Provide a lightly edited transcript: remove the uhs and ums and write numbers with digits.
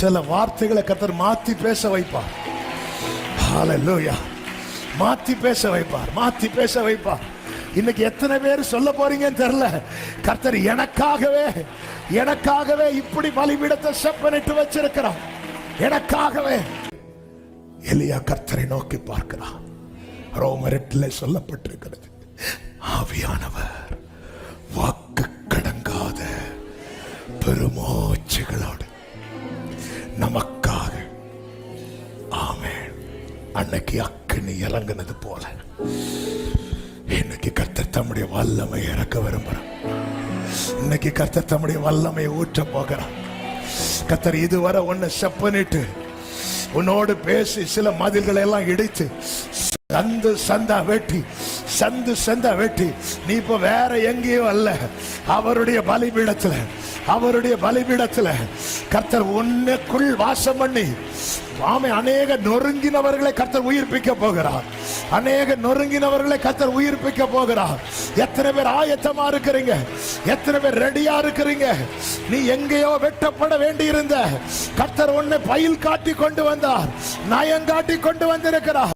சில வார்த்தைகளை கர்த்தர் மாத்தி பேச வைப்பார். ஹல்லேலூயா. மாத்தி பேச வைப்பார், மாத்தி பேச வைப்பார். இன்னைக்கு எத்தனை பேர் சொல்ல போறீங்கன்னு தெரியல. கர்த்தர் எனக்காகவே இப்படி பலிபீடத்தை செப்பனிட்டு வச்சிருக்கிறார். எனக்காகவே. எலியா கர்த்தரை நோக்கி பார்க்கிறார். ரோமர் 8 சொல்லப்பட்டிருக்கிறது, ஆவியானவர் வாக்கு கடங்காத பெருமூச்சுகளோடு நமக்காக. ஆமென். அன்னைக்கு அக்கினி இறங்கினது போல இன்னைக்கு கர்த்தர் தம்முடைய வல்லமை இறக்க விரும்புகிறார். இன்னைக்கு கர்த்தர் தம்முடைய வல்லமை ஊற்ற போகிறார். கர்த்தர் இதுவரை உன்னை செப்பனிட்டு உன்னோடு பேசி சில மதில்களை எல்லாம் இடித்து சந்தா வெட்டி நீ இப்ப வேற எங்கேயும் அல்ல, அவருடைய பலிபீடத்துல கர்த்தர் உன்னுக்குள் வாசம் பண்ணி அநேக நொறுங்கினவர்களை கர்த்தர் உயிர்ப்பிக்க போகிறார். அநேக நொறுங்கினவர்களை கர்த்தர் உயிர்ப்பிக்க போகிறார். எத்தனை பேர் ஆயத்தமா இருக்கிறீங்க? எத்தனை பேர் ரெடியா இருக்கிறீங்க? நீ எங்கேயோ வெட்டப்பட வேண்டியிருந்த கர்த்தர் உன்னை பயில் காட்டி கொண்டு வந்தார், நயம் காட்டி கொண்டு வந்திருக்கிறார்.